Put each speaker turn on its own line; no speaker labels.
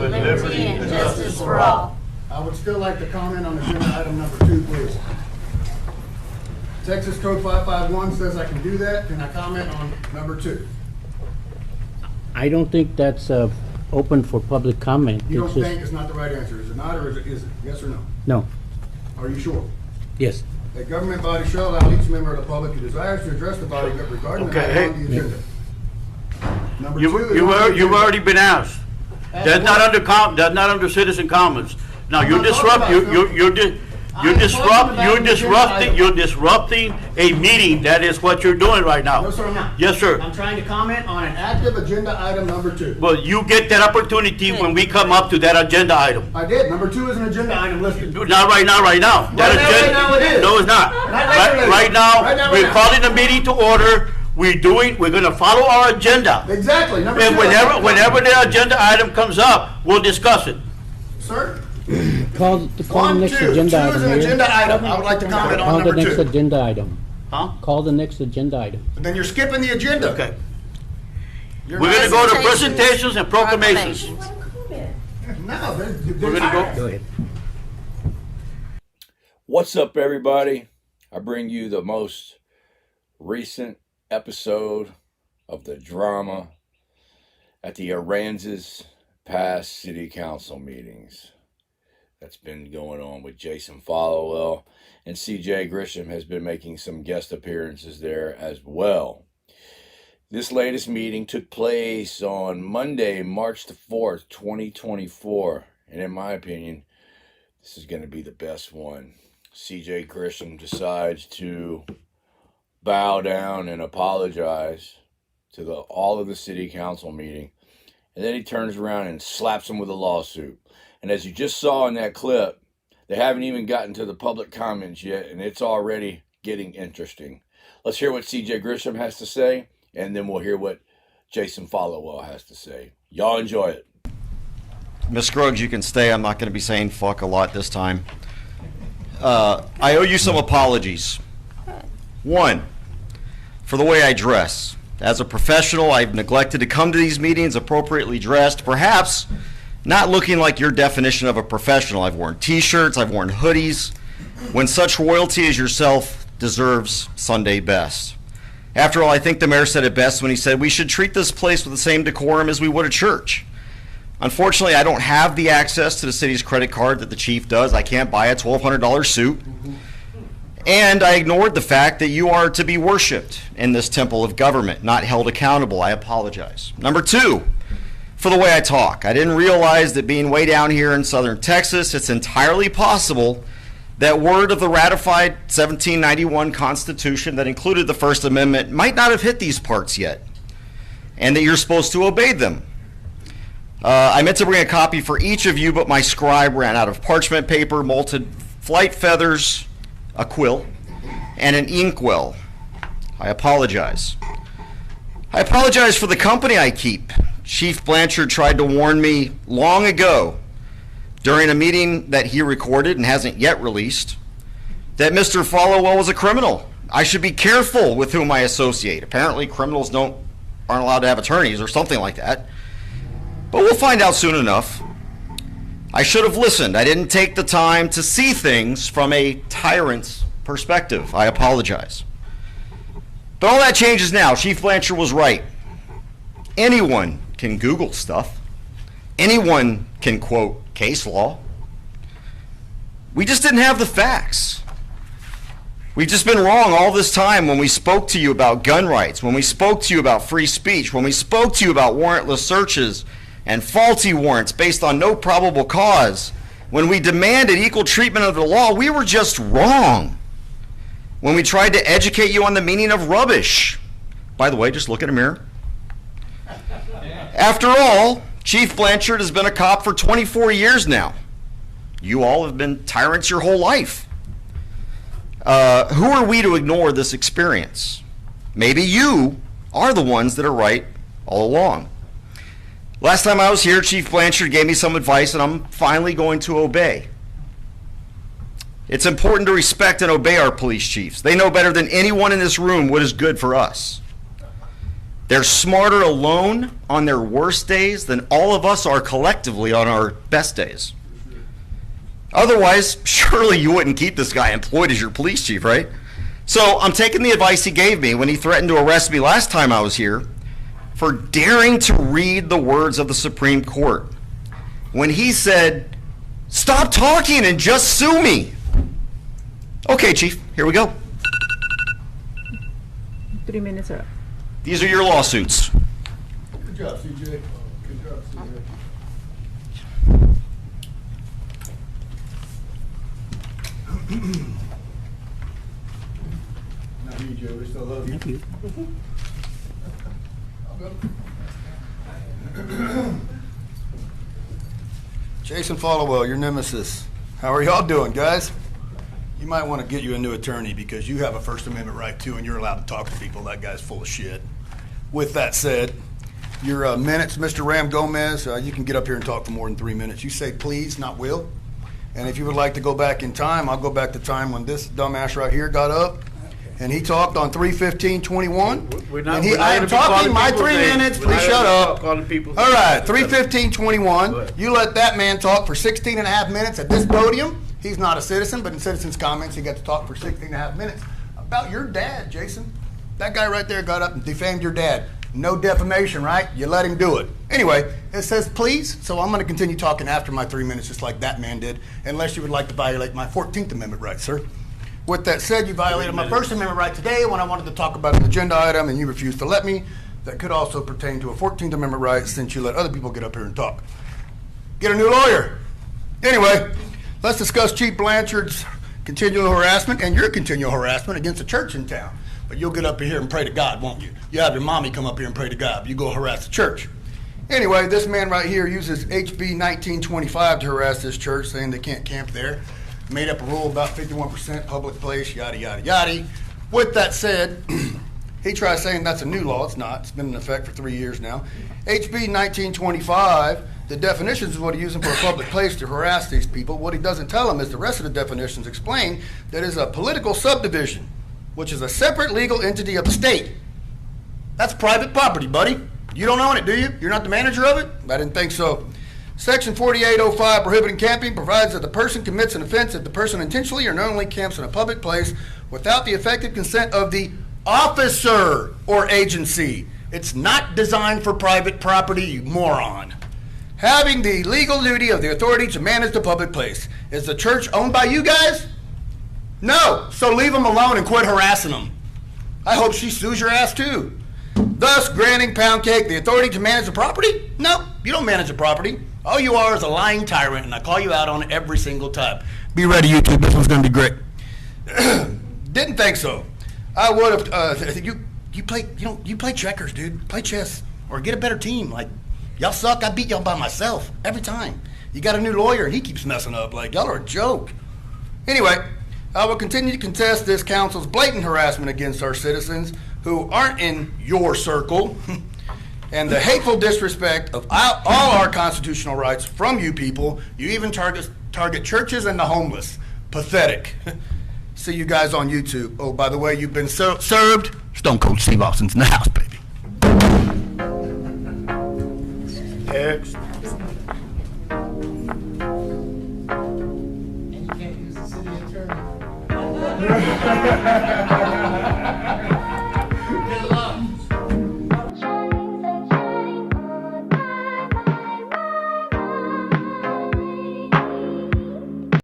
with liberty and justice for all.
I would still like to comment on agenda item number 2, please. Texas Code 551 says I can do that. Can I comment on number 2?
I don't think that's open for public comment.
You don't
It's just-
think it's not the right answer, is it not, or is it? Yes or no?
No,
Are you sure?
yes.
A government body shall allow each member of the public who desires to address the body regarding the
Okay,
matter on the agenda. Number 2 is
You've already been asked. That's not under citizen comments. Now, you're disrupting a meeting. That is what you're doing right now.
No, sir, I'm not.
Yes, sir.
I'm trying to comment on an active agenda item number 2.
Well, you get that opportunity when we come up to that agenda item.
I did. Number 2 is an agenda item listed.
Not right now, right now. That
Right now it is.
No, it's not.
Right
Right now, we're calling the meeting to order. We're gonna follow our agenda.
Exactly. Number 2.
And whenever the agenda item comes up, we'll discuss it.
Sir?
Call the
1,
next
2.
agenda
2 is
item.
an
Mayor.
agenda item. I would like to comment on
Call the
number
next
2.
agenda item.
Huh?
Call the next agenda item.
Then you're skipping the agenda.
Okay.
You're
We're
not-
gonna go to presentations and proclamations.
No,
We're gonna go.
Go ahead.
What's up, everybody? I bring you the most recent episode of the drama at the Aransas Pass City Council meetings that's been going on with Jason Followell, and CJ Grisham has been making some guest appearances there as well. This latest meeting took place on Monday, March the 4th, 2024, and in my opinion, this is going to be the best one. CJ Grisham decides to bow down and apologize to all of the city council meeting, and then he turns around and slaps him with a lawsuit. And as you just saw in that clip, they haven't even gotten to the public comments yet, and it's already getting interesting. Let's hear what CJ Grisham has to say, and then we'll hear what Jason Followell has to say. Y'all enjoy it.
Ms. Scruggs, you can stay. I'm not going to be saying fuck a lot this time. I owe you some apologies. One, for the way I dress. As a professional, I've neglected to come to these meetings appropriately dressed, perhaps not looking like your definition of a professional. I've worn t-shirts, I've worn hoodies, when such royalty as yourself deserves Sunday best. After all, I think the mayor said it best when he said we should treat this place with the same decorum as we would a church. Unfortunately, I don't have the access to the city's credit card that the chief does. I can't buy a $1,200 suit. And I ignored the fact that you are to be worshiped in this temple of government, not held accountable. I apologize. Number 2, for the way I talk. I didn't realize that being way down here in southern Texas, it's entirely possible that word of the ratified 1791 Constitution that included the First Amendment might not have hit these parts yet, and that you're supposed to obey them. I meant to bring a copy for each of you, but my scribe ran out of parchment paper, molted flight feathers, a quill, and an inkwell. I apologize. I apologize for the company I keep. Chief Blanchard tried to warn me long ago during a meeting that he recorded and hasn't yet released that Mr. Followell was a criminal. I should be careful with whom I associate. Apparently criminals aren't allowed to have attorneys or something like that. But we'll find out soon enough. I should have listened. I didn't take the time to see things from a tyrant's perspective. I apologize. But all that changes now. Chief Blanchard was right. Anyone can Google stuff. Anyone can quote case law. We just didn't have the facts. We've just been wrong all this time when we spoke to you about gun rights, when we spoke to you about free speech, when we spoke to you about warrantless searches and faulty warrants based on no probable cause. When we demanded equal treatment of the law, we were just wrong. When we tried to educate you on the meaning of rubbish. By the way, just look in a mirror. After all, Chief Blanchard has been a cop for 24 years now. You all have been tyrants your whole life. Who are we to ignore this experience? Maybe you are the ones that are right all along. Last time I was here, Chief Blanchard gave me some advice, and I'm finally going to obey. It's important to respect and obey our police chiefs. They know better than anyone in this room what is good for us. They're smarter alone on their worst days than all of us are collectively on our best days. Otherwise, surely you wouldn't keep this guy employed as your police chief, right? So I'm taking the advice he gave me when he threatened to arrest me last time I was here for daring to read the words of the Supreme Court. When he said, "Stop talking and just sue me." Okay, Chief, here we go.
3 minutes are up.
These are your lawsuits.
Good job, CJ. Good job, CJ. Not you, Joe. We still love you.
Thank you.
I'll go. Jason Followell, your nemesis. How are y'all doing, guys? You might want to get you a new attorney because you have a First Amendment right too, and you're allowed to talk to people. That guy's full of shit. With that said, your minutes, Mr. Ram Gomez, you can get up here and talk for more than 3 minutes. You say please, not will. And if you would like to go back in time, I'll go back to time when this dumbass right here got up and he talked on 3:15:21. I am talking my 3 minutes. Please shut up. All right, 3:15:21. You let that man talk for 16 and a half minutes at this podium. He's not a citizen, but in citizens' comments, he got to talk for 16 and a half minutes about your dad, Jason. That guy right there got up and defamed your dad. No defamation, right? You let him do it. Anyway, it says please, so I'm going to continue talking after my 3 minutes, just like that man did, unless you would like to violate my 14th Amendment right, sir. With that said, you violated my First Amendment right today when I wanted to talk about an agenda item and you refused to let me. That could also pertain to a 14th Amendment right since you let other people get up here and talk. Get a new lawyer. Anyway, let's discuss Chief Blanchard's continual harassment and your continual harassment against the church in town. But you'll get up here and pray to God, won't you? You have your mommy come up here and pray to God. You go harass the church. Anyway, this man right here uses HB 1925 to harass this church, saying they can't camp there. Made up a rule about 51% public place, yada, yada, yada. With that said, he tries saying that's a new law. It's not. It's been in effect for 3 years now. HB 1925, the definitions is what he's using for a public place to harass these people. What he doesn't tell them is the rest of the definitions explain that is a political subdivision, which is a separate legal entity of the state. That's private property, buddy. You don't own it, do you? You're not the manager of it? I didn't think so. Section 4805, prohibiting camping, provides that the person commits an offense if the person intentionally or knowingly camps in a public place without the effective consent of the officer or agency. It's not designed for private property, you moron. Having the legal duty of the authority to manage the public place. Is the church owned by you guys? No, so leave them alone and quit harassing them. I hope she sues your ass too. Thus, granting Pound Cake the authority to manage the property? No, you don't manage the property. All you are is a lying tyrant, and I call you out on it every single time. Be ready, YouTube. This one's going to be great. Didn't think so. I would have. You play checkers, dude. Play chess or get a better team. Like y'all suck. I beat y'all by myself every time. You got a new lawyer, and he keeps messing up. Like y'all are a joke. Anyway, I will continue to contest this council's blatant harassment against our citizens who aren't in your circle. And the hateful disrespect of all our constitutional rights from you people. You even target churches and the homeless. Pathetic. See you guys on YouTube. Oh, by the way, you've been served. Stone Cold Steve Austin's in the house, baby. Next.
And you can't use the city attorney.